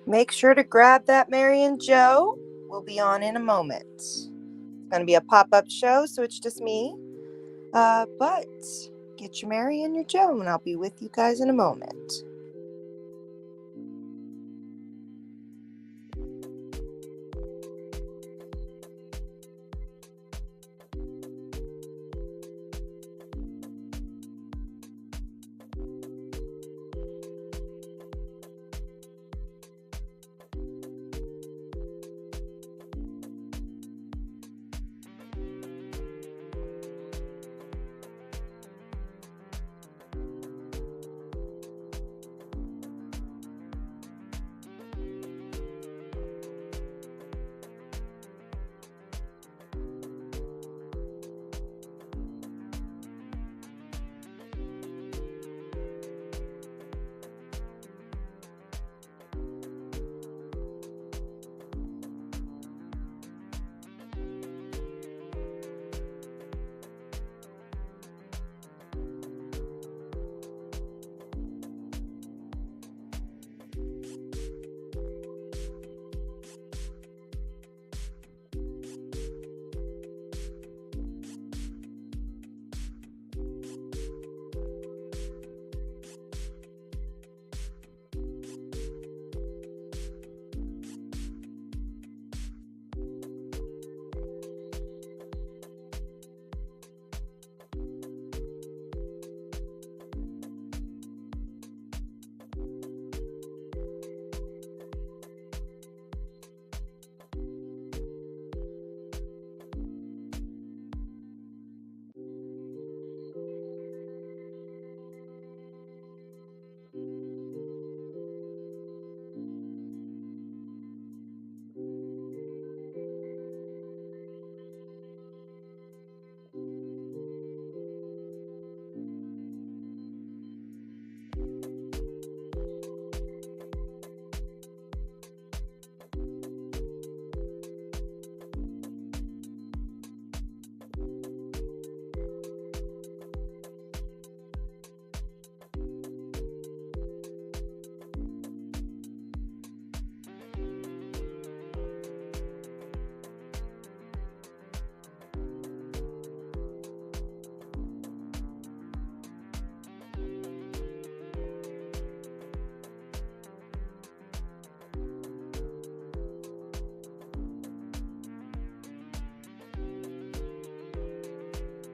Make sure to grab that Mary and Joe. We'll be on in a moment. It's going to be a pop-up show, so it's just me. But get your Mary and your Joe, and I'll be with you guys in a moment.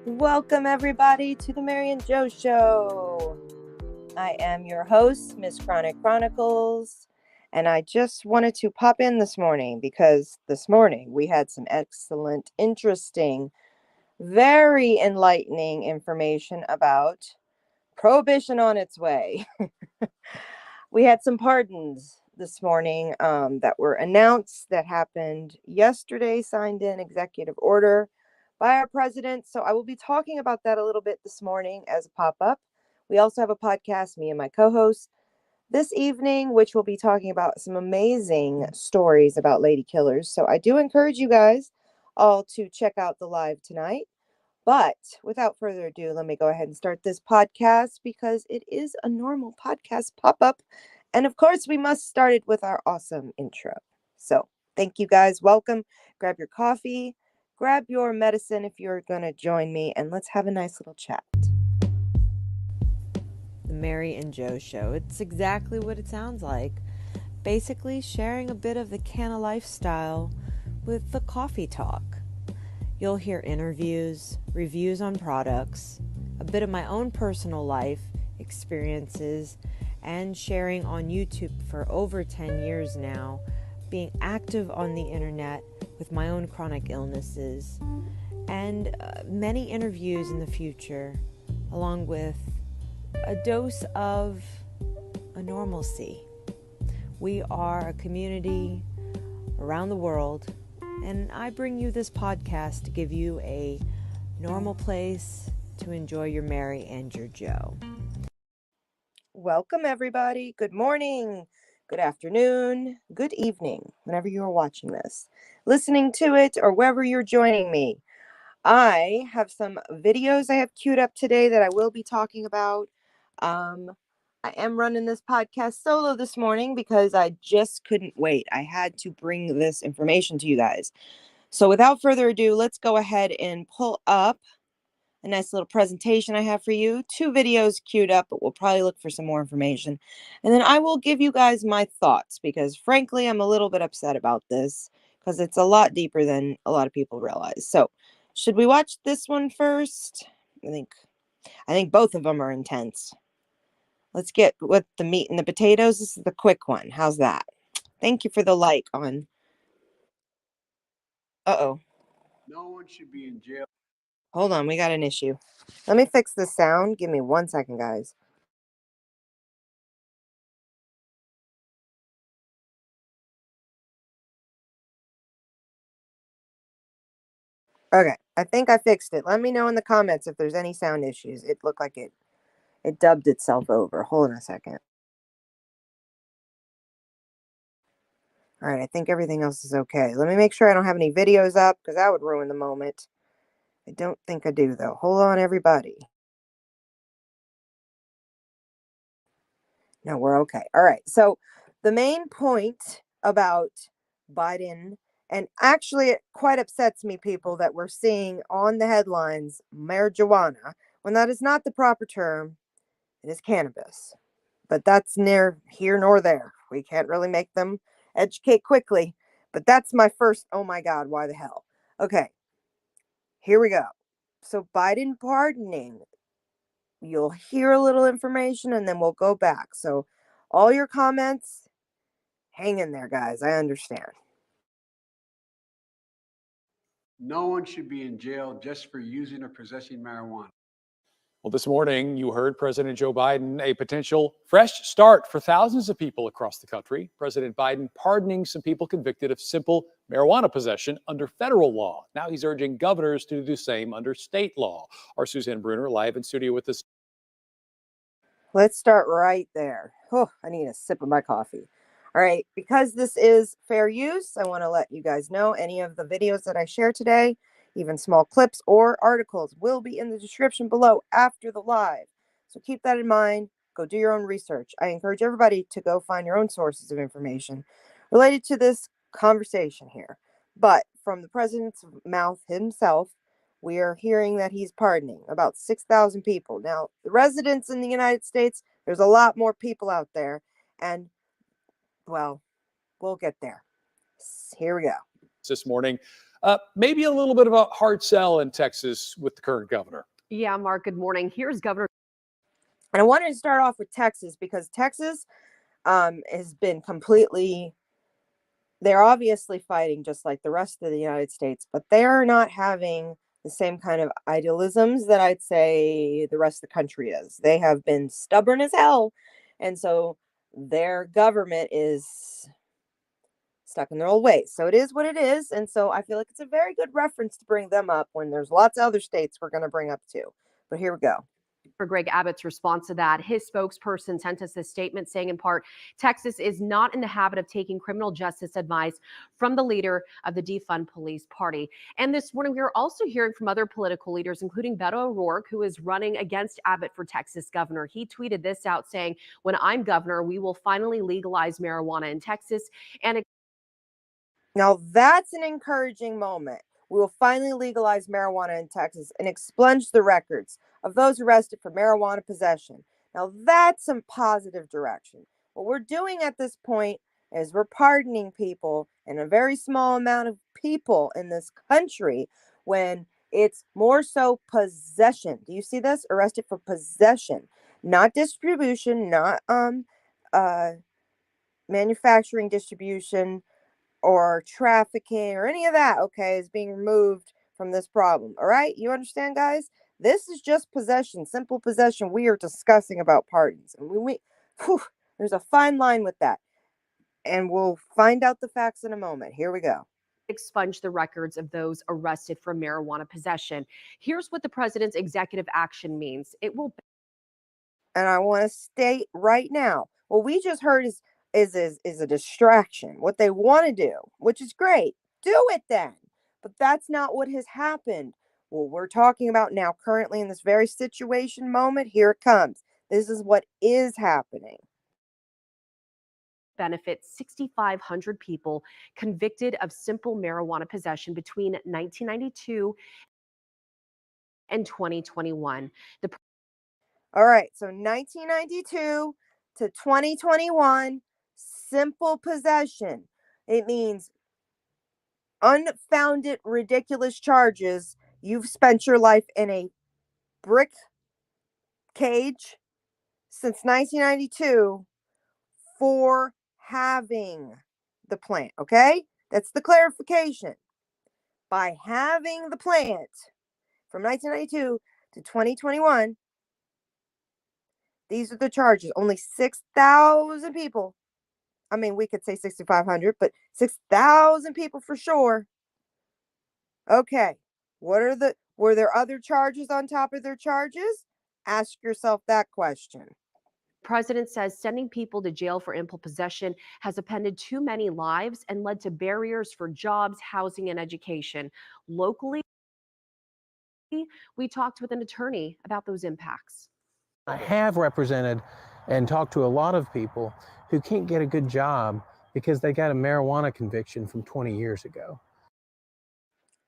Welcome, everybody, to the Mary and Joe Show. I am your host, Miss Chronic Chronicles, and I just wanted to pop in this morning because this morning we had some excellent, interesting, very enlightening information about prohibition on its way. We had some pardons this morning that were announced that happened yesterday, signed in executive order by our president. So I will be talking about that a little bit this morning as a pop-up. We also have a podcast, me and my co-host, this evening, which will be talking about some amazing stories about lady killers. So I do encourage you guys all to check out the live tonight. But without further ado, let me go ahead and start this podcast because it is a normal podcast pop-up. And of course, we must start it with our awesome intro. So thank you guys. Welcome. Grab your coffee. Grab your medicine if you're going to join me, and let's have a nice little chat. The Mary and Joe Show. It's exactly what it sounds like. Basically sharing a bit of the Canna-Lifestyle with the coffee talk. You'll hear interviews, reviews on products, a bit of my own personal life experiences, and sharing on YouTube for over 10 years now, being active on the internet with my own chronic illnesses, and many interviews in the future, along with a dose of a normalcy. We are a community around the world, and I bring you this podcast to give you a normal place to enjoy your Mary and your Joe. Welcome, everybody. Good morning, good afternoon, good evening, whenever you are watching this, listening to it, or wherever you're joining me. I have some videos I have queued up today that I will be talking about. I am running this podcast solo this morning because I just couldn't wait. I had to bring this information to you guys. So without further ado, let's go ahead and pull up a nice little presentation I have for you. 2 videos queued up, but we'll probably look for some more information. And then I will give you guys my thoughts because frankly, I'm a little bit upset about this because it's a lot deeper than a lot of people realize. So should we watch this one first? I think both of them are intense. Let's get with the meat and the potatoes. This is the quick one. How's that? Thank you for the like on. Uh-oh. No one should be in jail. Hold on, we got an issue. Let me fix the sound. Give me 1 second, guys. Okay, I think I fixed it. Let me know in the comments if there's any sound issues. It looked like it dubbed itself over. Hold on a second. All right, I think everything else is okay. Let me make sure I don't have any videos up because that would ruin the moment. I don't think I do, though. Hold on, everybody. No, we're okay. All right, so the main point about Biden, and actually it quite upsets me, people, that we're seeing on the headlines marijuana, when that is not the proper term. It is cannabis. But that's near here nor there. We can't really make them educate quickly. But that's my first, oh my God, why the hell? Okay, here we go. So Biden pardoning, you'll hear a little information and then we'll go back. So all your comments, hang in there, guys. I understand. No one should be in jail just for using or possessing marijuana. Well, this morning, you heard President Joe Biden, a potential fresh start for thousands of people across the country. President Biden pardoning some people convicted of simple marijuana possession under federal law. Now he's urging governors to do the same under state law. Our Suzanne Bruner live in studio with us. Let's start right there. Oh, I need a sip of my coffee. All right, because this is fair use, I want to let you guys know any of the videos that I share today, even small clips or articles, will be in the description below after the live. So keep that in mind. Go do your own research. I encourage everybody to go find your own sources of information related to this conversation here. But from the president's mouth himself, we are hearing that he's pardoning about 6,000 people. Now, the residents in the United States, there's a lot more people out there. And, well, we'll get there. Here we go. This morning, maybe a little bit of a hard sell in Texas with the current governor. Yeah, Mark, good morning. Here's Governor. And I wanted to start off with Texas because Texas has been completely, they're obviously fighting just like the rest of the United States, but they're not having the same kind of idealisms that I'd say the rest of the country is. They have been stubborn as hell. And so their government is stuck in their old ways. So it is what it is. And so I feel like it's a very good reference to bring them up when there's lots of other states we're going to bring up too. But here we go. For Greg Abbott's response to that, his spokesperson sent us this statement saying, in part, Texas is not in the habit of taking criminal justice advice from the leader of the defund police party. And this morning, we are also hearing from other political leaders, including Beto O'Rourke, who is running against Abbott for Texas governor. He tweeted this out saying, when I'm governor, we will finally legalize marijuana in Texas. And now that's an encouraging moment. We will finally legalize marijuana in Texas and expunge the records of those arrested for marijuana possession. Now that's some positive direction. What we're doing at this point is we're pardoning people, and a very small amount of people in this country, when it's more so possession. Do you see this? Arrested for possession, not distribution, not manufacturing, distribution, or trafficking or any of that, okay, is being removed from this problem. All right, you understand, guys? This is just possession, simple possession. We are discussing about pardons, and there's a fine line with that, and we'll find out the facts in a moment. Here we go. Expunge the records of those arrested for marijuana possession. Here's what the president's executive action means. It will. And I want to state right now, what we just heard is a distraction. What they want to do, which is great, do it then. But that's not what has happened. What we're talking about now, currently in this very situation moment, here it comes. This is what is happening. Benefit 6,500 people convicted of simple marijuana possession between 1992 and 2021. All right, so 1992 to 2021, simple possession. It means unfounded, ridiculous charges. You've spent your life in a brick cage since 1992 for having the plant, okay? That's the clarification. By having the plant from 1992 to 2021, these are the charges. Only 6,000 people. I mean, we could say 6,500, but 6,000 people for sure. Okay. Were there other charges on top of their charges? Ask yourself that question. President says sending people to jail for impulse possession has upended too many lives and led to barriers for jobs, housing, and education. Locally, we talked with an attorney about those impacts. I have represented and talked to a lot of people who can't get a good job because they got a marijuana conviction from 20 years ago.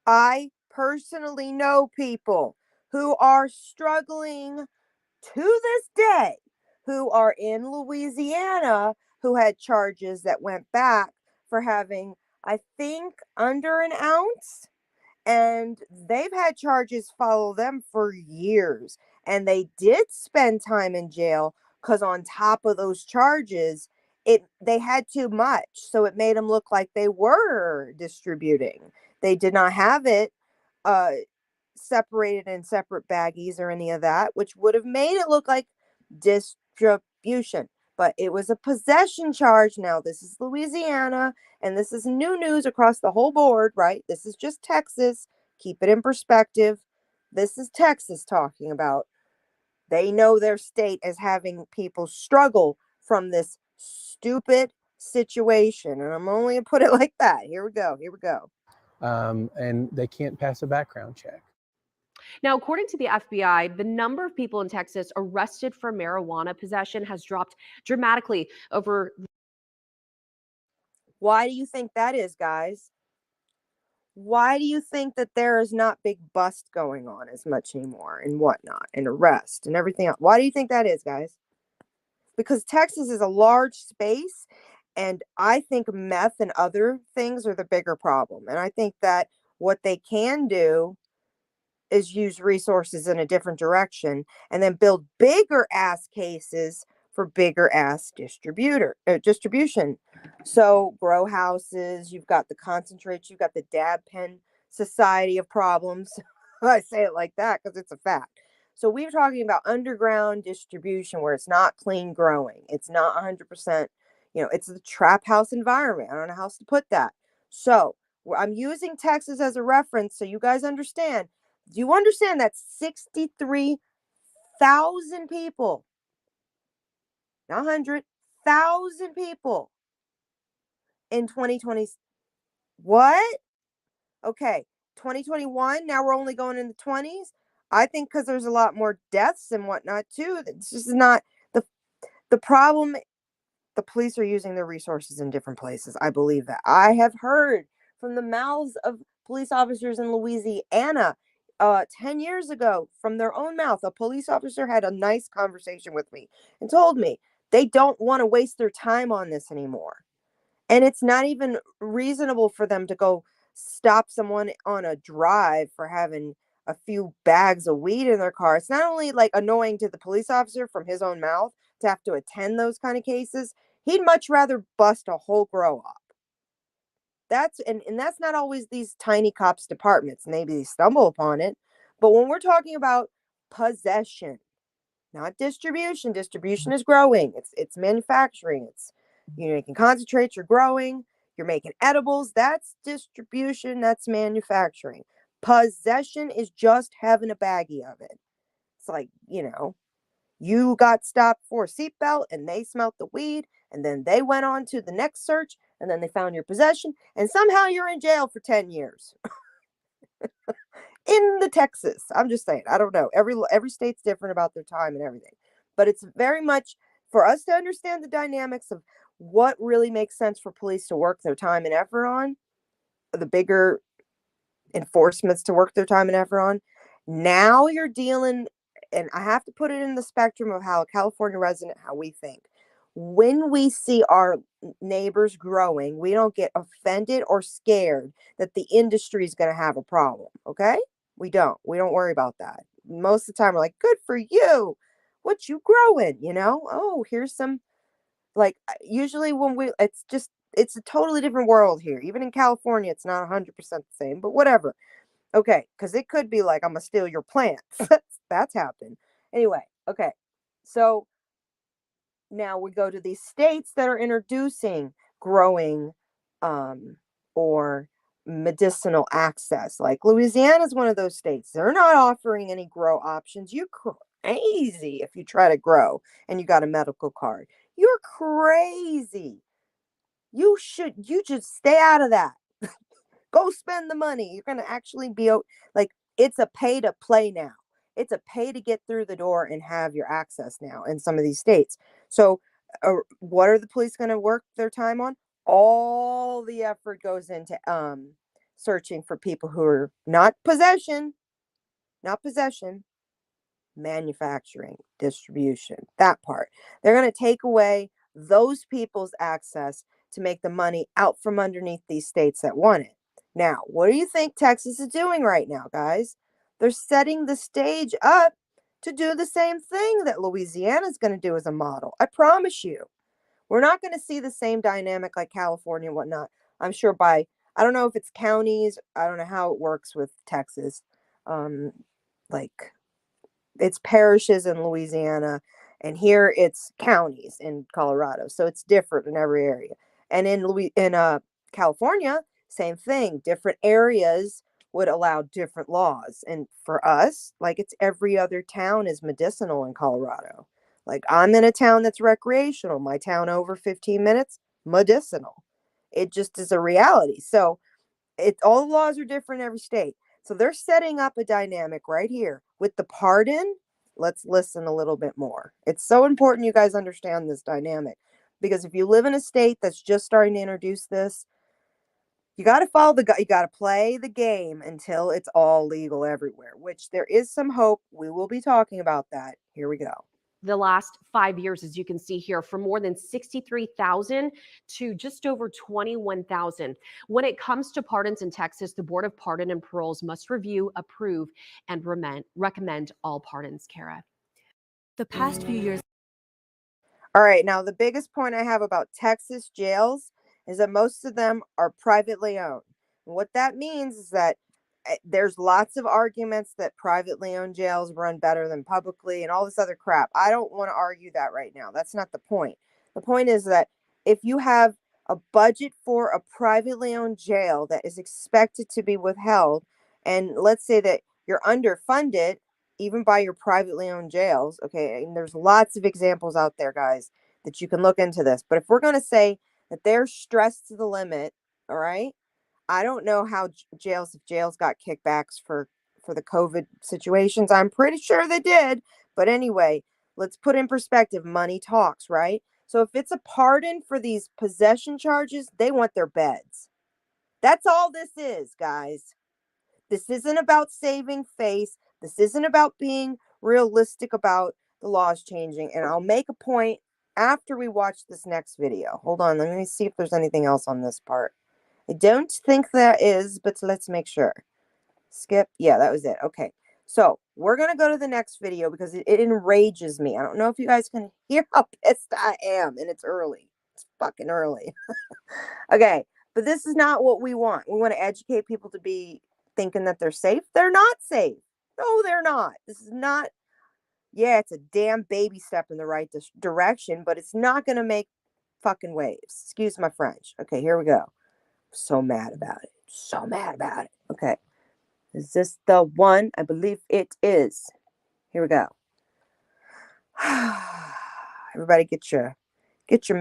I personally know people who are struggling to this day, who are in Louisiana, who had charges that went back for having, I think, under an ounce. And they've had charges follow them for years. And they did spend time in jail because on top of those charges, they had too much. So it made them look like they were distributing. They did not have it separated in separate baggies or any of that, which would have made it look like distribution. But it was a possession charge. Now, this is Louisiana, and this is new news across the whole board, right? This is just Texas. Keep it in perspective. This is Texas talking about. They know their state is having people struggle from this stupid situation. And I'm only going to put it like that. Here we go. And they can't pass a background check. Now, according to the FBI, the number of people in Texas arrested for marijuana possession has dropped dramatically over. Why do you think that is, guys? Why do you think that there is not big bust going on as much anymore and whatnot and arrest and everything else? Why do you think that is, guys? Because Texas is a large space, and I think meth and other things are the bigger problem. And I think that what they can do is use resources in a different direction and then build bigger ass cases for bigger ass distribution. So grow houses, you've got the concentrates, you've got the dab pen society of problems. I say it like that because it's a fact. So we're talking about underground distribution where it's not clean growing. It's not 100%, it's the trap house environment. I don't know how else to put that. So I'm using Texas as a reference so you guys understand. Do you understand that 63,000 people, not 100,000 people in 2020? What? Okay, 2021. Now we're only going in the 20s. I think because there's a lot more deaths and whatnot too. This is not the problem. The police are using their resources in different places. I believe that. I have heard from the mouths of police officers in Louisiana 10 years ago, from their own mouth, a police officer had a nice conversation with me and told me they don't want to waste their time on this anymore. And it's not even reasonable for them to go stop someone on a drive for having a few bags of weed in their car. It's not only like annoying to the police officer from his own mouth to have to attend those kind of cases. He'd much rather bust a whole grow up. That's not always these tiny cops departments. Maybe they stumble upon it. But when we're talking about possession, not distribution, distribution is growing. It's manufacturing. It's you're making concentrates, you're growing, you're making edibles. That's distribution, that's manufacturing. Possession is just having a baggie of it. It's like, you got stopped for a seatbelt and they smelt the weed, and then they went on to the next search, and then they found your possession, and somehow you're in jail for 10 years. In the Texas. I'm just saying, I don't know. Every state's different about their time and everything. But it's very much for us to understand the dynamics of what really makes sense for police to work their time and effort on, the bigger enforcements to work their time and effort on. Now you're dealing, and I have to put it in the spectrum of how a California resident, how we think. When we see our neighbors growing, we don't get offended or scared that the industry is going to have a problem. Okay. We don't worry about that. Most of the time we're like, good for you. What you growing? Oh, here's some, like, usually when it's a totally different world here. Even in California, it's not 100% the same, but whatever. Okay. Cause it could be like, I'm going to steal your plants. That's happened. Anyway. Okay. So now we go to these states that are introducing growing or medicinal access. Like Louisiana is one of those states. They're not offering any grow options. You're crazy if you try to grow and you got a medical card. You're crazy. You just stay out of that. Go spend the money. You're going to actually be like, it's a pay to play now. It's a pay to get through the door and have your access now in some of these states. So what are the police going to work their time on? All the effort goes into searching for people who are not possession, manufacturing, distribution, that part. They're going to take away those people's access to make the money out from underneath these states that want it. Now, what do you think Texas is doing right now, guys? They're setting the stage up to do the same thing that Louisiana is going to do as a model. I promise you. We're not going to see the same dynamic like California and whatnot. I'm sure I don't know if it's counties. I don't know how it works with Texas. Like it's parishes in Louisiana, and here it's counties in Colorado. So it's different in every area. And in California, same thing. Different areas would allow different laws. And for us, like it's every other town is medicinal in Colorado. Like I'm in a town that's recreational. My town over 15 minutes, medicinal. It just is a reality. So all the laws are different in every state. So they're setting up a dynamic right here with the pardon. Let's listen a little bit more. It's so important you guys understand this dynamic, because if you live in a state that's just starting to introduce this, you got to you got to play the game until it's all legal everywhere, which there is some hope. We will be talking about that. Here we go. The last 5 years, as you can see here, from more than 63,000 to just over 21,000. When it comes to pardons in Texas, the Board of Pardon and Paroles must review, approve, and recommend all pardons, Kara. The past few years. All right. Now, the biggest point I have about Texas jails is that most of them are privately owned. And what that means is that there's lots of arguments that privately owned jails run better than publicly and all this other crap. I don't want to argue that right now. That's not the point. The point is that if you have a budget for a privately owned jail that is expected to be withheld, and let's say that you're underfunded, even by your privately owned jails, okay, and there's lots of examples out there, guys, that you can look into this. But if we're going to say that they're stressed to the limit, all right, I don't know how if jails got kickbacks for the COVID situations. I'm pretty sure they did. But anyway, let's put in perspective. Money talks, right? So if it's a pardon for these possession charges, they want their beds. That's all this is, guys. This isn't about saving face. This isn't about being realistic about the laws changing. And I'll make a point after we watch this next video. Hold on. Let me see if there's anything else on this part. I don't think there is, but let's make sure. Skip. Yeah, that was it. Okay. So we're going to go to the next video because it enrages me. I don't know if you guys can hear how pissed I am, and it's early. It's fucking early. Okay. But this is not what we want. We want to educate people to be thinking that they're safe. They're not safe. No, they're not. This is not. Yeah, it's a damn baby step in the right direction, but it's not going to make fucking waves. Excuse my French. Okay, here we go. So mad about it. So mad about it. Okay. Is this the one? I believe it is. Here we go. Everybody get your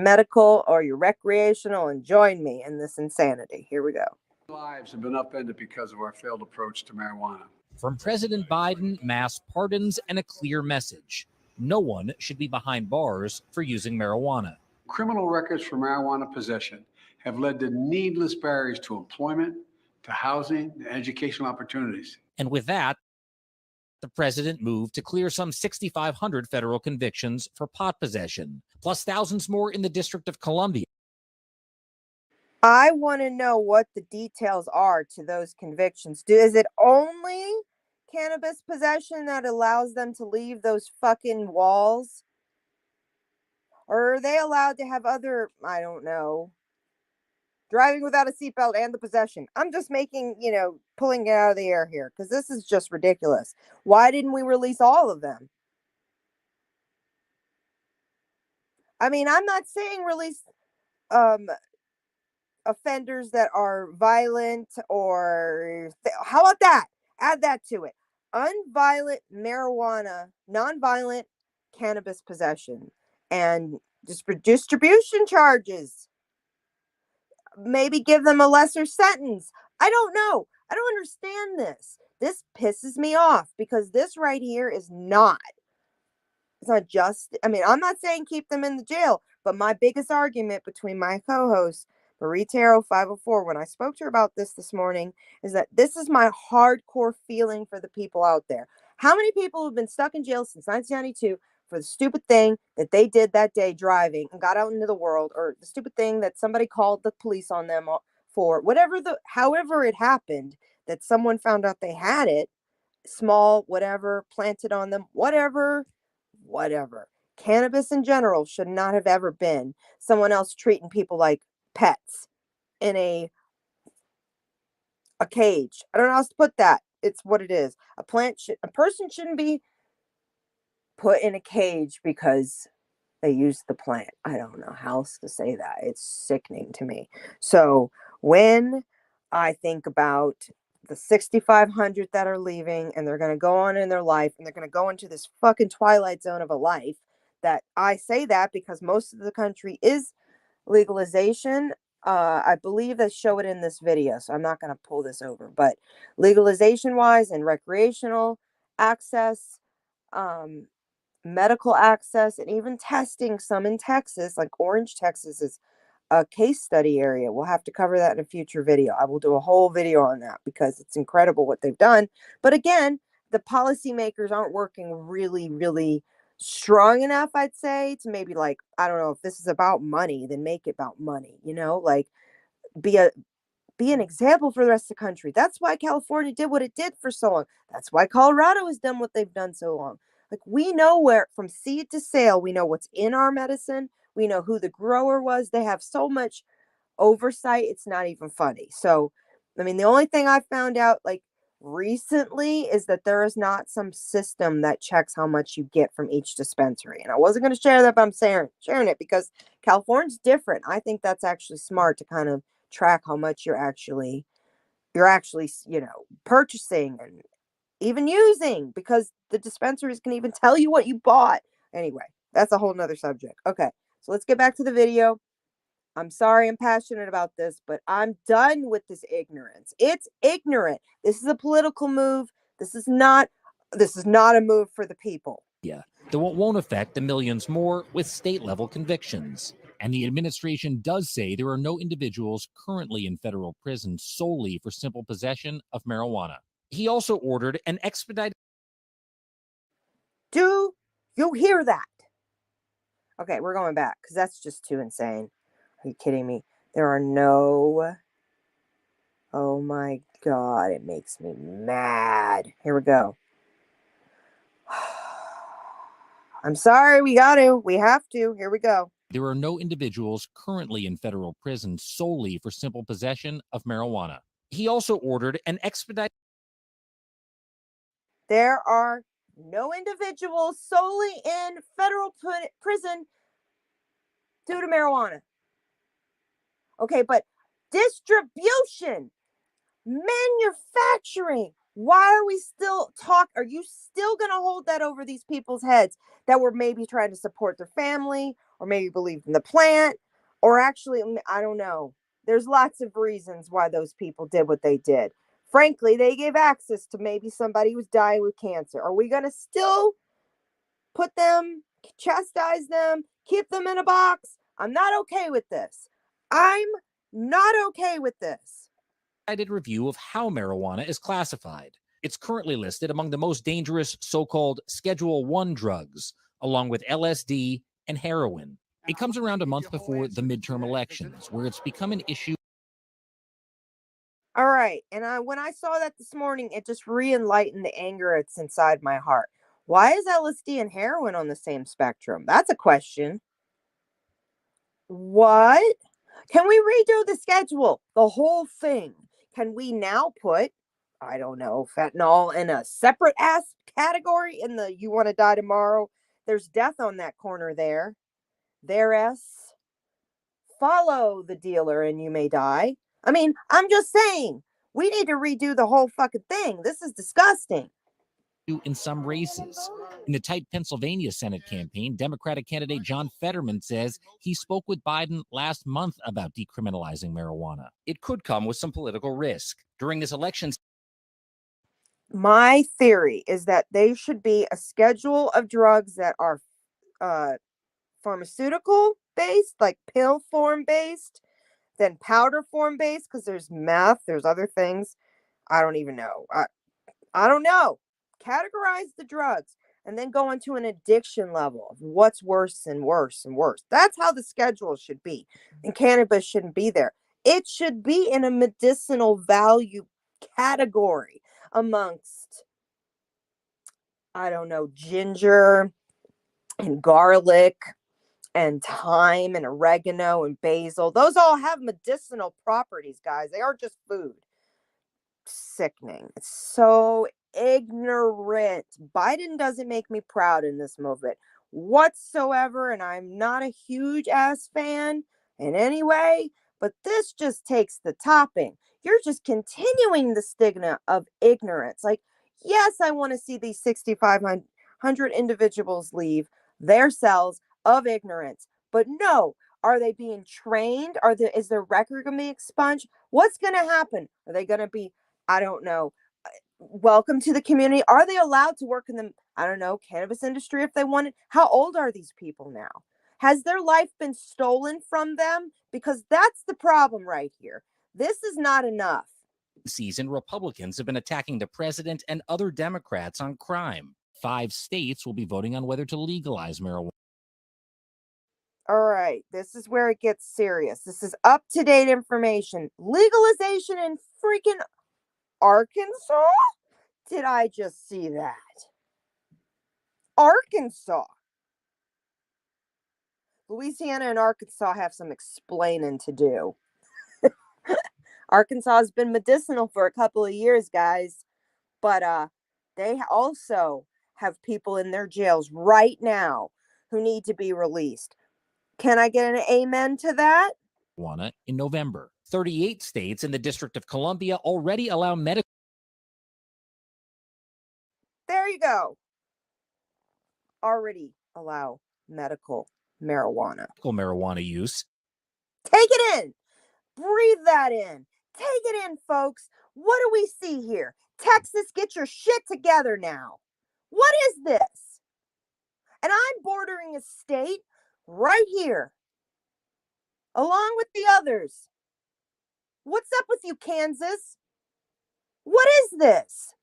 medical or your recreational and join me in this insanity. Here we go. Lives have been upended because of our failed approach to marijuana. From President Biden, mass pardons and a clear message. no one should be behind bars for using marijuana. Criminal records for marijuana possession have led to needless barriers to employment, to housing, and educational opportunities. And with that, the president moved to clear some 6,500 federal convictions for pot possession, plus thousands more in the District of Columbia. I want to know what the details are to those convictions. Is it only cannabis possession that allows them to leave those fucking walls? Or are they allowed to have other, I don't know, driving without a seatbelt and the possession? I'm just making, pulling it out of the air here because this is just ridiculous. Why didn't we release all of them? I mean, I'm not saying release offenders that are violent or how about that? Add that to it. Unviolent marijuana, nonviolent cannabis possession, and distribution charges. Maybe give them a lesser sentence. I don't know. I don't understand this. This pisses me off because this right here is not. It's not just. I mean, I'm not saying keep them in the jail, but my biggest argument between my co-host Marie Tarot 504, when I spoke to her about this morning, is that this is my hardcore feeling for the people out there. How many people have been stuck in jail since 1992 for the stupid thing that they did that day driving and got out into the world, or the stupid thing that somebody called the police on them for, however it happened, that someone found out they had it, small, whatever, planted on them, whatever. Cannabis in general should not have ever been someone else treating people like pets in a cage. I don't know how else to put that. It's what it is. A person shouldn't be put in a cage because they use the plant. I don't know how else to say that. It's sickening to me. So when I think about the 6,500 that are leaving and they're going to go on in their life and they're going to go into this fucking twilight zone of a life, that I say that because most of the country is legalization. I believe they show it in this video, so I'm not going to pull this over, but legalization wise and recreational access, medical access, and even testing, some in Texas, like Orange, Texas is a case study area. We'll have to cover that in a future video. I will do a whole video on that because it's incredible what they've done. But again, the policymakers aren't working really, really strong enough, I'd say, to maybe, like, I don't know, if this is about money, then make it about money, like be an example for the rest of the country. That's why California did what it did for so long. That's why Colorado has done what they've done so long. Like, we know where, from seed to sale, we know what's in our medicine. We know who the grower was. They have so much oversight. It's not even funny. So, I mean, the only thing I found out, like, recently is that there is not some system that checks how much you get from each dispensary. And I wasn't going to share that, but I'm sharing it because California's different. I think that's actually smart to kind of track how much you're actually, purchasing and even using, because the dispensaries can even tell you what you bought. Anyway, that's a whole nother subject. Okay, so let's get back to the video. I'm sorry I'm passionate about this, but I'm done with this ignorance. It's ignorant. This is a political move. This is not a move for the people. Yeah, that won't affect the millions more with state-level convictions. And the administration does say there are no individuals currently in federal prison solely for simple possession of marijuana. He also ordered an expedited... Do you hear that? Okay, we're going back because that's just too insane. Are you kidding me? There are no... Oh my God, it makes me mad. Here we go. I'm sorry, we have to. Here we go. There are no individuals currently in federal prison solely for simple possession of marijuana. He also ordered an expedited... There are no individuals solely in federal prison due to marijuana. Okay, but distribution, manufacturing, why are we still are you still going to hold that over these people's heads that were maybe trying to support their family or maybe believed in the plant, or actually, I don't know. There's lots of reasons why those people did what they did. Frankly, they gave access to maybe somebody who's dying with cancer. Are we going to still put them, chastise them, keep them in a box. I'm not okay with this. I'm not okay with this. Review of how marijuana is classified. It's currently listed among the most dangerous so-called Schedule 1 drugs, along with LSD and heroin. It comes around a month before the midterm elections, where it's become an issue. All right. And when I saw that this morning, it just re-enlightened the anger that's inside my heart. Why is LSD and heroin on the same spectrum? That's a question. What? Can we redo the schedule? The whole thing. Can we now put, I don't know, fentanyl in a separate ass category in the you want to die tomorrow? There's death on that corner there. There's follow the dealer and you may die. I mean, I'm just saying, we need to redo the whole fucking thing. This is disgusting. In some races. In the tight Pennsylvania Senate campaign, Democratic candidate John Fetterman says he spoke with Biden last month about decriminalizing marijuana. It could come with some political risk. During this election, my theory is that they should be a schedule of drugs that are pharmaceutical based, like pill form based, then powder form based, because there's meth, there's other things. I don't even know. I don't know. Categorize the drugs and then go into an addiction level of what's worse and worse and worse. That's how the schedule should be. And cannabis shouldn't be there. It should be in a medicinal value category amongst, I don't know, ginger and garlic and thyme and oregano and basil. Those all have medicinal properties, guys. They aren't just food. Sickening. It's so ignorant. Biden doesn't make me proud in this movement whatsoever, and I'm not a huge ass fan in any way, but this just takes the topping. You're just continuing the stigma of ignorance. Like, yes, I want to see these 6,500 individuals leave their cells of ignorance, but no. Are they being trained? Is their record going to be expunged? What's going to happen? Are they going to be, I don't know, welcome to the community? Are they allowed to work in the, I don't know, cannabis industry if they wanted? How old are these people now? Has their life been stolen from them? Because that's the problem right here. This is not enough. Season Republicans have been attacking the president and other Democrats on crime. 5 states will be voting on whether to legalize marijuana. All right, this is where it gets serious. This is up-to-date information. Legalization in freaking Arkansas? Did I just see that? Arkansas. Louisiana and Arkansas have some explaining to do. Arkansas has been medicinal for a couple of years, guys. But they also have people in their jails right now who need to be released. Can I get an amen to that? In November, 38 states in the District of Columbia already allow medical. There you go. Already allow medical marijuana Use. Take it in. Breathe that in. Take it in, folks. What do we see here? Texas, get your shit together now. What is this? And I'm bordering a state right here, along with the others. What's up with you, Kansas? What is this?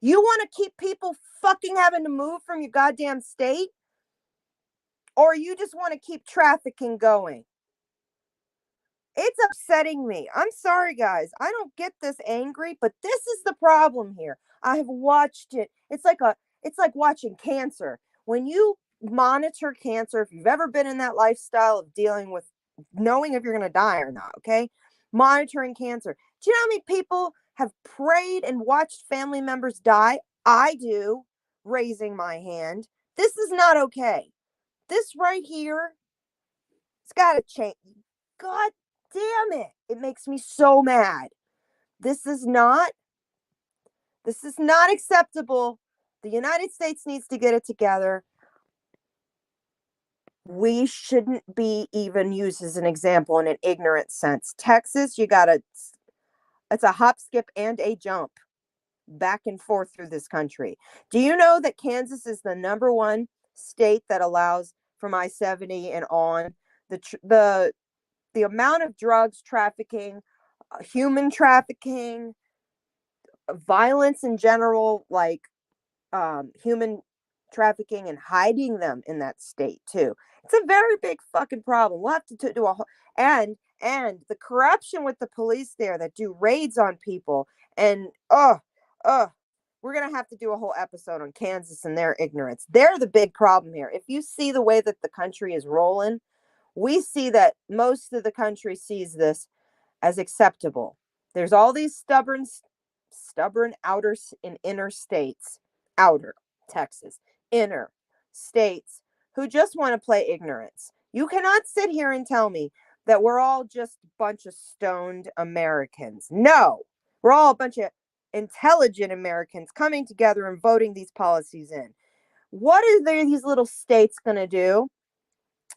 You want to keep people fucking having to move from your goddamn state? Or you just want to keep trafficking going? It's upsetting me. I'm sorry, guys. I don't get this angry, but this is the problem here. I have watched it. It's like watching cancer. When you monitor cancer, if you've ever been in that lifestyle of dealing with knowing if you're going to die or not, okay? Monitoring cancer. Do you know how many people have prayed and watched family members die? I do, raising my hand. This is not okay. This right here, it's got to change. God damn it. It makes me so mad. This is not acceptable. The United States needs to get it together. We shouldn't be even used as an example in an ignorant sense. Texas, it's a hop, skip, and a jump back and forth through this country. Do you know that Kansas is the number one state that allows from I-70 and on the amount of drugs trafficking, human trafficking, violence in general, like human trafficking and hiding them in that state too. It's a very big fucking problem. We'll have to do a whole, and the corruption with the police there that do raids on people, and we're gonna have to do a whole episode on Kansas and their ignorance. They're the big problem here. If you see the way that the country is rolling, we see that most of the country sees this as acceptable. There's all these stubborn outer and inner states, outer Texas, inner states, who just want to play ignorance. You cannot sit here and tell me that we're all just a bunch of stoned Americans. No, we're all a bunch of intelligent Americans coming together and voting these policies in. What are these little states going to do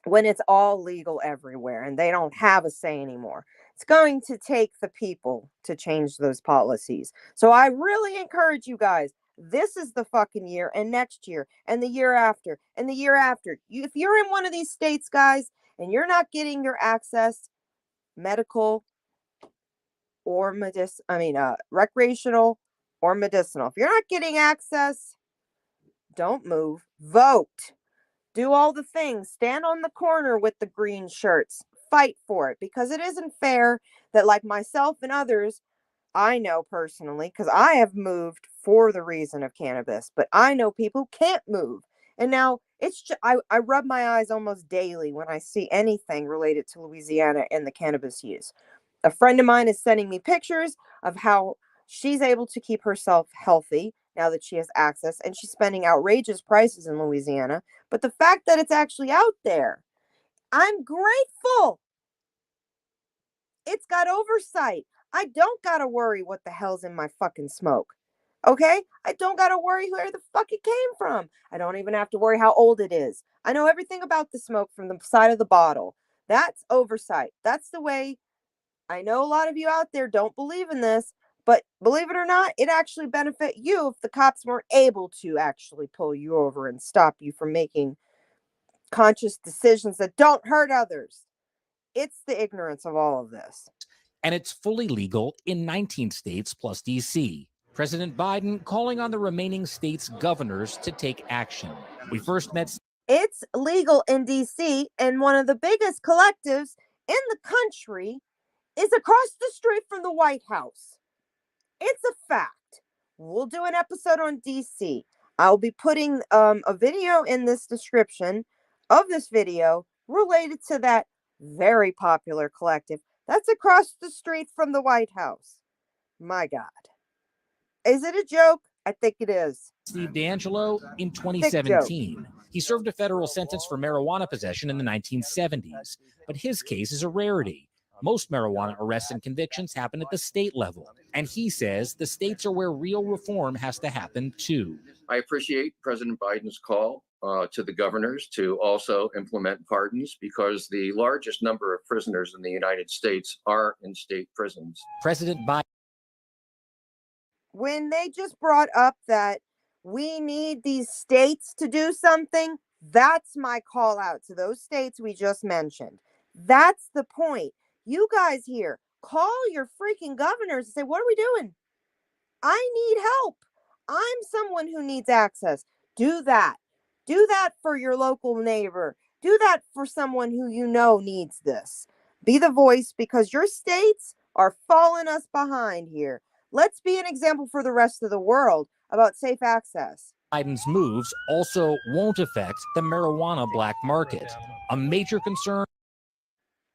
when it's all legal everywhere and they don't have a say anymore? It's going to take the people to change those policies. So I really encourage you guys, this is the fucking year, and next year, and the year after, and the year after. If you're in one of these states, guys, and you're not getting your access, medical or recreational or medicinal, if you're not getting access, don't move. Vote. Do all the things. Stand on the corner with the green shirts. Fight for it, because it isn't fair that, like myself and others, I know personally, because I have moved for the reason of cannabis, but I know people who can't move. And now it's just, I rub my eyes almost daily when I see anything related to Louisiana and the cannabis use. A friend of mine is sending me pictures of how she's able to keep herself healthy now that she has access, and she's spending outrageous prices in Louisiana. But the fact that it's actually out there, I'm grateful. It's got oversight. I don't gotta worry what the hell's in my fucking smoke. Okay? I don't gotta worry where the fuck it came from. I don't even have to worry how old it is. I know everything about the smoke from the side of the bottle. That's oversight. That's the way. I know a lot of you out there don't believe in this, but believe it or not, it actually benefit you if the cops weren't able to actually pull you over and stop you from making conscious decisions that don't hurt others. It's the ignorance of all of this. And it's fully legal in 19 states plus DC. President Biden calling on the remaining states' governors to take action. We first met. It's legal in DC, and one of the biggest collectives in the country is across the street from the White House. It's a fact. We'll do an episode on DC. I'll be putting a video in this description of this video related to that very popular collective that's across the street from the White House. My God. Is it a joke? I think it is. Steve D'Angelo in 2017. He served a federal sentence for marijuana possession in the 1970s, but his case is a rarity. Most marijuana arrests and convictions happen at the state level, and he says the states are where real reform has to happen too. I appreciate President Biden's call to the governors to also implement pardons, because the largest number of prisoners in the United States are in state prisons. President Biden. When they just brought up that we need these states to do something, that's my call out to those states we just mentioned. That's the point. You guys here, call your freaking governors and say, what are we doing? I need help. I'm someone who needs access. Do that. Do that for your local neighbor. Do that for someone who you know needs this. Be the voice, because your states are falling us behind here. Let's be an example for the rest of the world about safe access. Biden's moves also won't affect the marijuana black market, a major concern.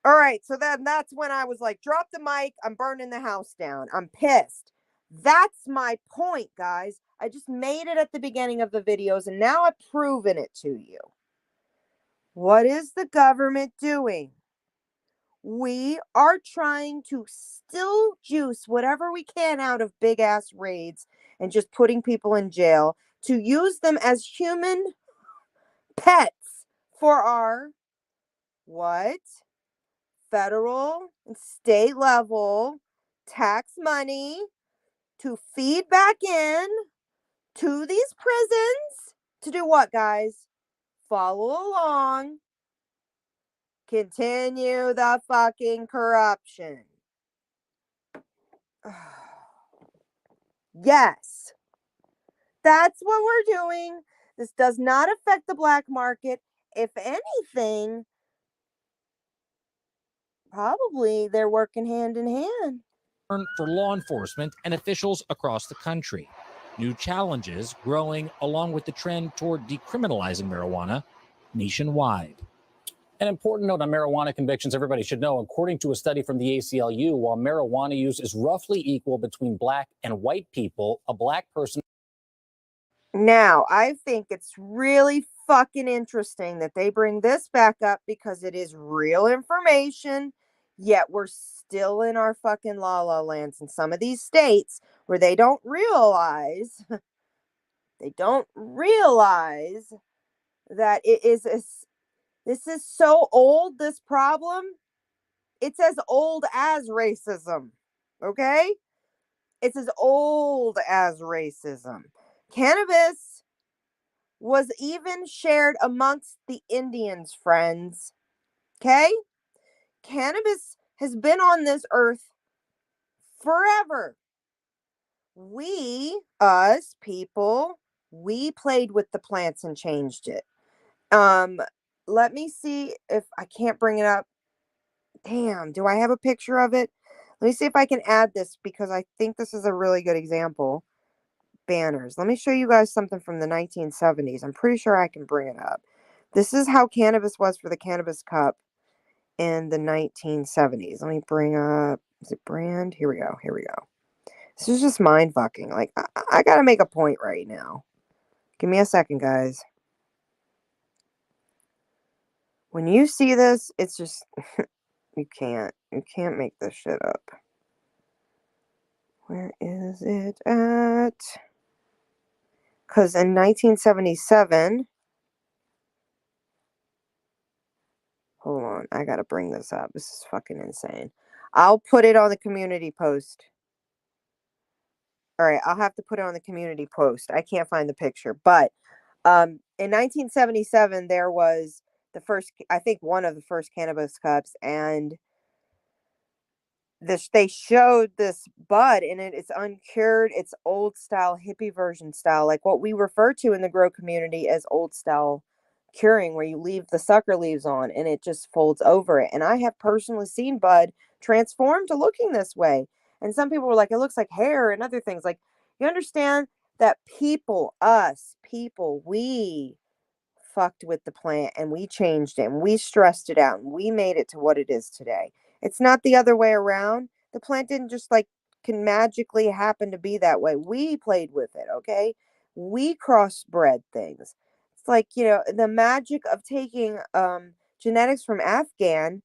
All right, so then that's when I was like, drop the mic. I'm burning the house down. I'm pissed. That's my point, guys. I just made it at the beginning of the videos, and now I've proven it to you. What is the government doing? We are trying to still juice whatever we can out of big ass raids and just putting people in jail to use them as human pets for our what? Federal and state level tax money to feed back in to these prisons to do what, guys? follow along. Continue the fucking corruption. Yes, that's what we're doing. This does not affect the black market. If anything, probably they're working hand in hand. For law enforcement and officials across the country. New challenges growing along with the trend toward decriminalizing marijuana nationwide. An important note on marijuana convictions everybody should know. According to a study from the ACLU, while marijuana use is roughly equal between black and white people, a black person... Now, I think it's really fucking interesting that they bring this back up because it is real information, yet we're still in our fucking la-la lands in some of these states where they don't realize that this is so old, this problem. It's as old as racism, okay? It's as old as racism. Cannabis was even shared amongst the Indians, friends. Okay? Cannabis has been on this earth forever. We, us people, we played with the plants and changed it. Let me see if I can't bring it up. Damn, do I have a picture of it? Let me see if I can add this because I think this is a really good example. Banners. Let me show you guys something from the 1970s. I'm pretty sure I can bring it up. This is how cannabis was for the Cannabis Cup in the 1970s. Let me bring up, is it brand? Here we go. This is just mind fucking. Like, I gotta make a point right now. Give me a second, guys. When you see this, it's just, you can't make this shit up. Where is it at? Because in 1977, hold on, I gotta bring this up. This is fucking insane. I'll put it on the community post. All right, I'll have to put it on the community post. I can't find the picture, but in 1977, there was the first, I think one of the first Cannabis Cups, and they showed this bud in it. It's uncured. It's old style, hippie version style, like what we refer to in the grow community as old style curing, where you leave the sucker leaves on and it just folds over it. And I have personally seen bud transform to looking this way. And some people were like, it looks like hair and other things. Like, you understand that we fucked with the plant and we changed it and we stressed it out and we made it to what it is today. It's not the other way around. The plant didn't just can magically happen to be that way. We played with it, okay? We crossbred things. It's like, the magic of taking genetics from Afghan,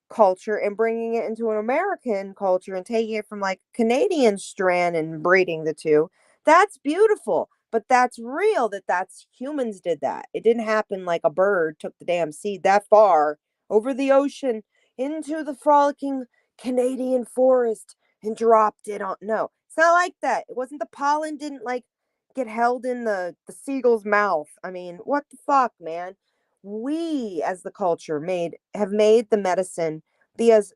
culture and bringing it into an American culture and taking it from Canadian strand and breeding the two. That's beautiful. But that's real, that's humans did that. It didn't happen like a bird took the damn seed that far over the ocean into the frolicking Canadian forest and dropped it on. No, it's not like that. It wasn't, the pollen didn't get held in the seagull's mouth. I mean, what the fuck, man? We as the culture have made the medicine be as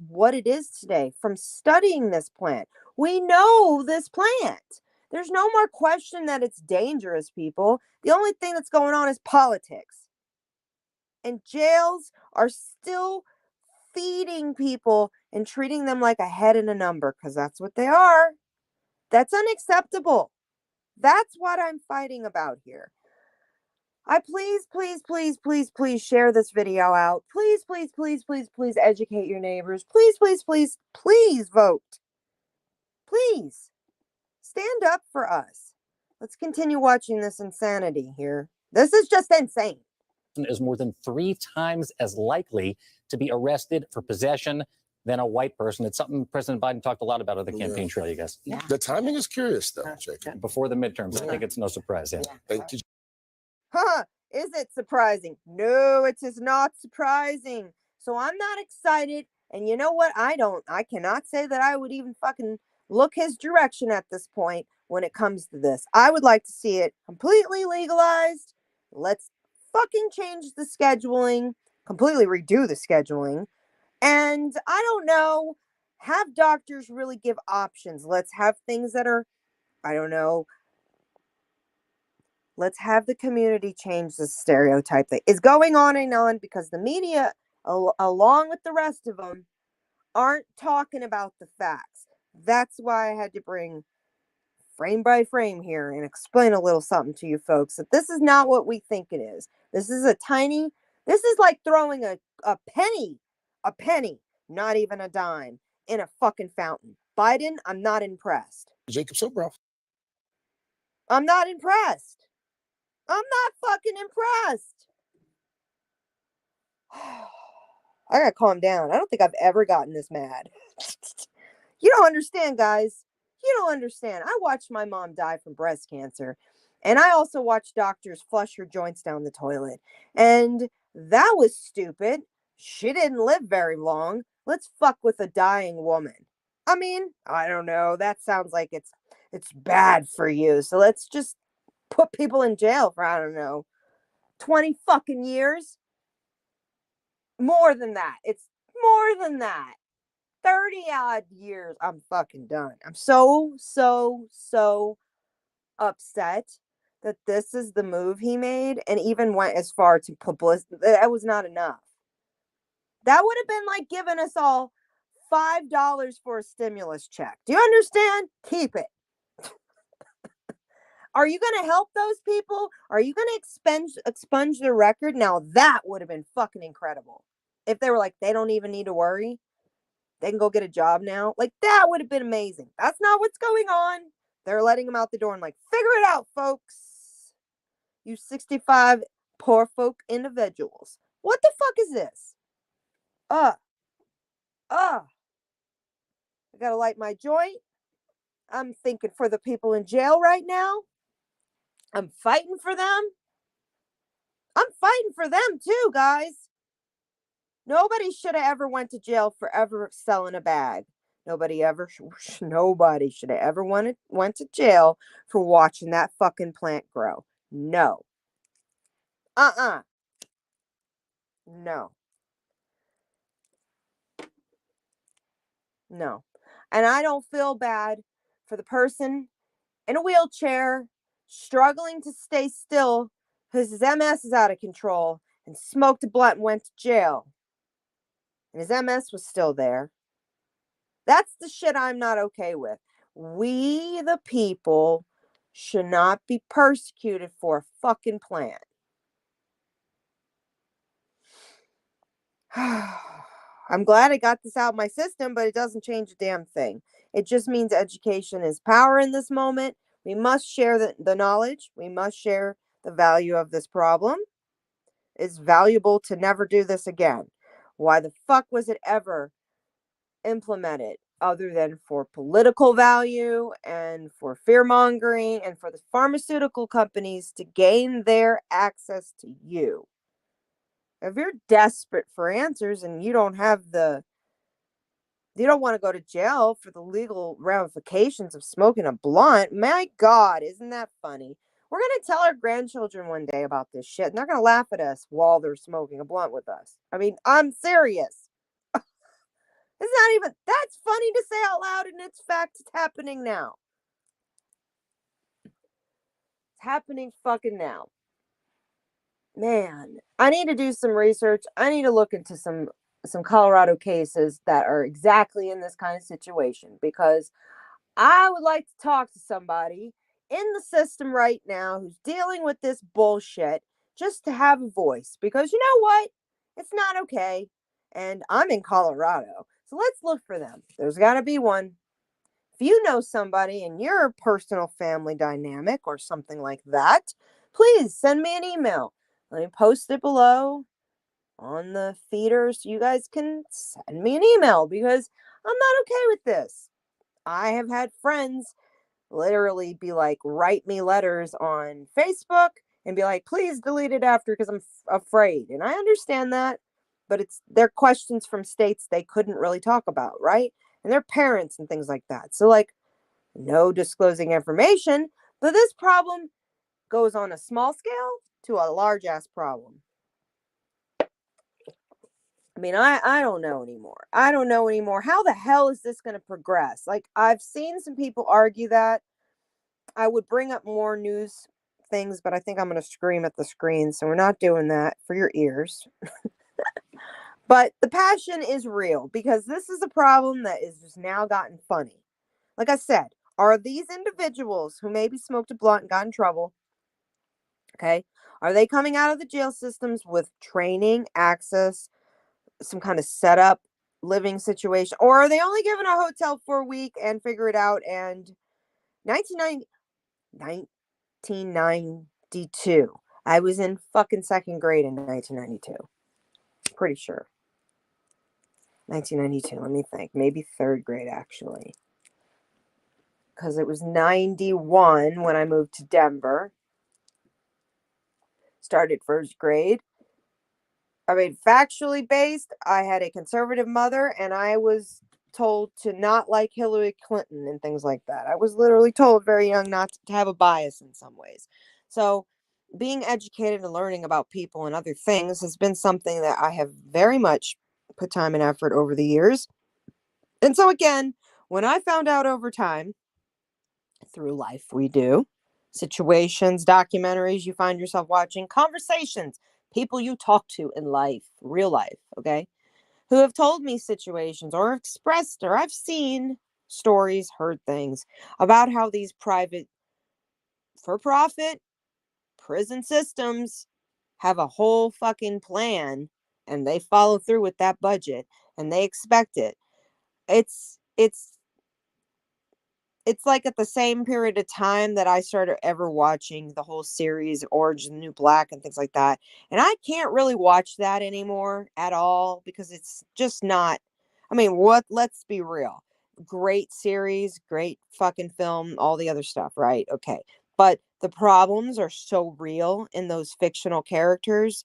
what it is today from studying this plant. We know this plant. There's no more question that it's dangerous, people. The only thing that's going on is politics. And jails are still feeding people and treating them like a head and a number, because that's what they are. That's unacceptable. That's what I'm fighting about here. I please share this video out. Please educate your neighbors. Please vote. Please. Stand up for us. Let's continue watching this insanity here. This is just insane. Is more than 3 times as likely to be arrested for possession than a white person. It's something President Biden talked a lot about on the campaign trail, you guys. Yeah. The timing is curious, though, Jake. Before the midterms, I think it's no surprise. Yeah. Thank you. Is it surprising? No, it is not surprising. So I'm not excited. And you know what? I cannot say that I would even fucking look his direction at this point when it comes to this. I would like to see it completely legalized Let's fucking change the scheduling, completely redo the scheduling. And I don't know, have doctors really give options. Let's have things that are, I don't know, let's have the community change the stereotype that is going on and on, because the media, along with the rest of them, aren't talking about the facts. That's why I had to bring frame by frame here and explain a little something to you folks, that this is not what we think it is. This is this is like throwing a penny, not even a dime, in a fucking fountain. Biden, I'm not impressed. Jacob Sobroff. I'm not impressed. I'm not fucking impressed. I gotta calm down. I don't think I've ever gotten this mad. You don't understand, guys. You don't understand. I watched my mom die from breast cancer. And I also watched doctors flush her joints down the toilet. And that was stupid. She didn't live very long. Let's fuck with a dying woman. I mean, I don't know. That sounds like it's bad for you. So let's just put people in jail for, I don't know, 20 fucking years. More than that. It's more than that. 30 odd years. I'm fucking done. I'm so upset that this is the move he made, and even went as far to publicity. That was not enough. That would have been like giving us all $5 for a stimulus check. Do you understand? Keep it. Are you going to help those people? Are you going to expunge their record? Now that would have been fucking incredible. If they were like, they don't even need to worry, they can go get a job now. Like, that would have been amazing. That's not what's going on. They're letting them out the door and like, figure it out, folks. You 65 poor folk individuals. What the fuck is this? I gotta light my joint. I'm thinking for the people in jail right now. I'm fighting for them. I'm fighting for them too, guys. Nobody should have ever went to jail for ever selling a bag. Nobody should have ever went to jail for watching that fucking plant grow. No. No. No. And I don't feel bad for the person in a wheelchair struggling to stay still because his MS is out of control and smoked a blunt and went to jail. And his MS was still there. That's the shit I'm not okay with. We, the people, should not be persecuted for a fucking plant. I'm glad I got this out of my system, but it doesn't change a damn thing. It just means education is power in this moment. We must share the knowledge. We must share the value of this problem. It's valuable to never do this again. Why the fuck was it ever implemented other than for political value and for fear-mongering and for the pharmaceutical companies to gain their access to you? If you're desperate for answers and you don't want to go to jail for the legal ramifications of smoking a blunt, my God, isn't that funny? We're going to tell our grandchildren one day about this shit, and they're going to laugh at us while they're smoking a blunt with us. I mean, I'm serious. That's funny to say out loud, and it's fact. It's happening now. It's happening fucking now. Man, I need to do some research. I need to look into some Colorado cases that are exactly in this kind of situation, because I would like to talk to somebody in the system right now who's dealing with this bullshit, just to have a voice, because you know what? It's not okay. And I'm in Colorado. So let's look for them. There's got to be one. If you know somebody in your personal family dynamic or something like that, please send me an email. Let me post it below on the feeder so you guys can send me an email, because I'm not okay with this. I have had friends literally be like, write me letters on Facebook and be like, please delete it after because I'm afraid. And I understand that, but they're questions from states they couldn't really talk about, right? And their parents and things like that. So like, no disclosing information, but this problem goes on a small scale to a large ass problem. I mean, I don't know anymore. I don't know anymore. How the hell is this going to progress? Like, I've seen some people argue that. I would bring up more news things, but I think I'm going to scream at the screen, so we're not doing that for your ears. But the passion is real, because this is a problem that is just now gotten funny. Like I said, are these individuals who maybe smoked a blunt and got in trouble, okay, are they coming out of the jail systems with training, access, some kind of setup, living situation, or are they only given a hotel for a week and figure it out? And 1992, I was in fucking second grade in 1992. Pretty sure. 1992, let me think. Maybe third grade, actually. Because it was 91 when I moved to Denver. Started first grade. I mean, factually based, I had a conservative mother, and I was told to not like Hillary Clinton and things like that. I was literally told very young not to have a bias in some ways. So being educated and learning about people and other things has been something that I have very much put time and effort over the years. And so again, when I found out over time, through life we do, situations, documentaries you find yourself watching, conversations, people you talk to in life, real life, okay, who have told me situations or expressed, or I've seen stories, heard things about how these private, for-profit prison systems have a whole fucking plan, and they follow through with that budget, and they expect it. It's like at the same period of time that I started ever watching the whole series Orange is the New Black and things like that. And I can't really watch that anymore at all, because it's just not, I mean, let's be real. Great series, great fucking film, all the other stuff, right? Okay. But the problems are so real in those fictional characters.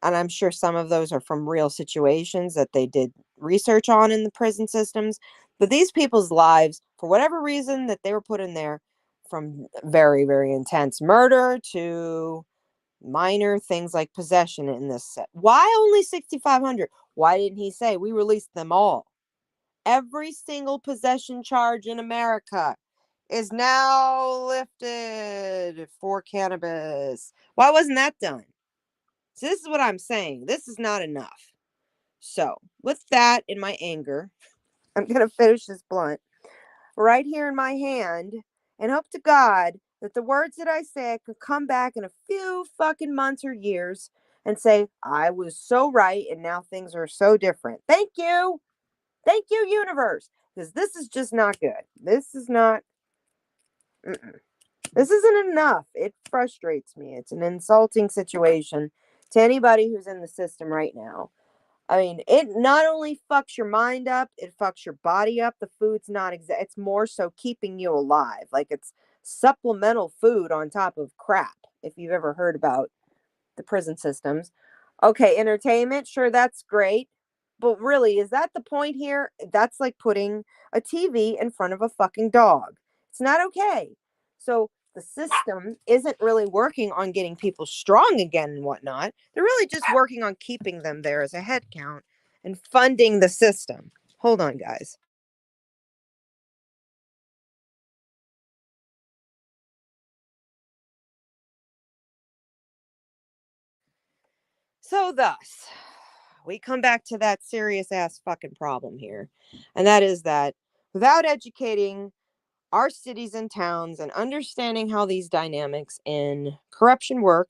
And I'm sure some of those are from real situations that they did research on in the prison systems. But these people's lives, for whatever reason that they were put in there, from very, very intense murder to minor things like possession in this set. Why only 6,500? Why didn't he say we released them all? Every single possession charge in America is now lifted for cannabis. Why wasn't that done? So this is what I'm saying. This is not enough. So with that in my anger, I'm going to finish this blunt right here in my hand and hope to God that the words that I say could come back in a few fucking months or years and say, I was so right and now things are so different. Thank you. Thank you, universe. Because this is just not good. This is not. This isn't enough. It frustrates me. It's an insulting situation to anybody who's in the system right now. I mean, it not only fucks your mind up, it fucks your body up. The food's not it's more so keeping you alive. Like, it's supplemental food on top of crap, if you've ever heard about the prison systems. Okay, entertainment, sure, that's great. But really, is that the point here? That's like putting a TV in front of a fucking dog. It's not okay. So the system isn't really working on getting people strong again and whatnot. They're really just working on keeping them there as a head count and funding the system. Hold on, guys. So thus, we come back to that serious ass fucking problem here. And that is that without educating our cities and towns and understanding how these dynamics in corruption work,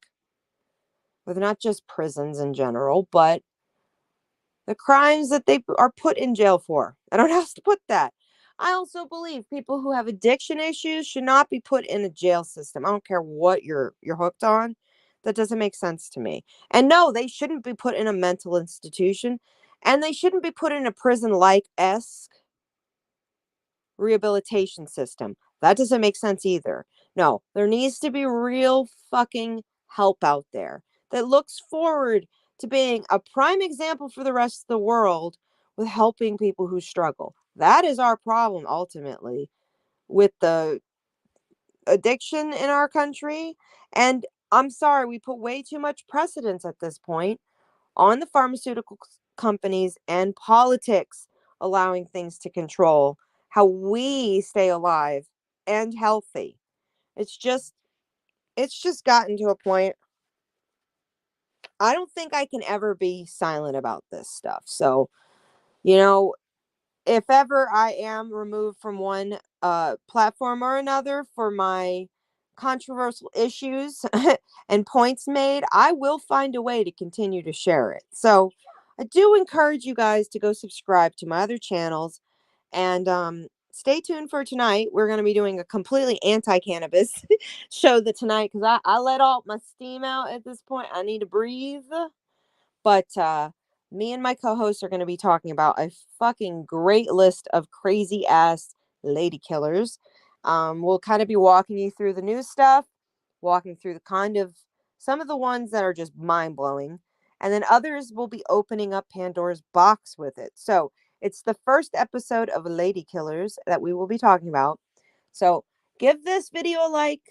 with not just prisons in general, but the crimes that they are put in jail for. I don't know how else to put that. I also believe people who have addiction issues should not be put in a jail system. I don't care what you're hooked on. That doesn't make sense to me. And no, they shouldn't be put in a mental institution, and they shouldn't be put in a prison-like-esque rehabilitation system. That doesn't make sense either. No, there needs to be real fucking help out there that looks forward to being a prime example for the rest of the world with helping people who struggle. That is our problem ultimately with the addiction in our country. And I'm sorry, we put way too much precedence at this point on the pharmaceutical companies and politics, allowing things to control how we stay alive and healthy. It's just gotten to a point. I don't think I can ever be silent about this stuff. So, you know, if ever I am removed from one platform or another for my controversial issues and points made, I will find a way to continue to share it. So I do encourage you guys to go subscribe to my other channels, and stay tuned for tonight. We're going to be doing a completely anti-cannabis show tonight, because I let all my steam out at this point. I need to breathe. But me and my co-hosts are going to be talking about a fucking great list of crazy ass lady killers. We'll kind of be walking you through the new stuff, walking through the kind of some of the ones that are just mind-blowing, and then others will be opening up Pandora's box with it. So it's the first episode of Lady Killers that we will be talking about. So give this video a like,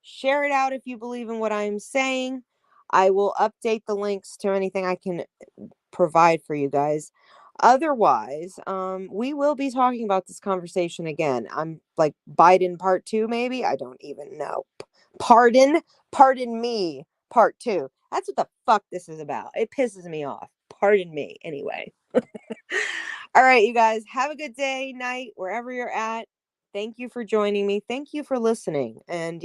share it out if you believe in what I'm saying. I will update the links to anything I can provide for you guys. Otherwise, we will be talking about this conversation again. I'm like Biden part 2, maybe. I don't even know. Pardon me, part 2. That's what the fuck this is about. It pisses me off. Pardon me. Anyway. All right, you guys, have a good day, night, wherever you're at. Thank you for joining me. Thank you for listening. And,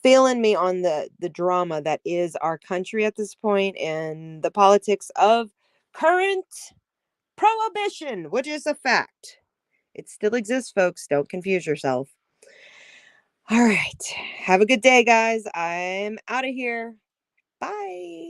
feeling me on the drama that is our country at this point, and the politics of current prohibition, which is a fact. It still exists, folks. Don't confuse yourself. All right. Have a good day, guys. I'm out of here. Bye.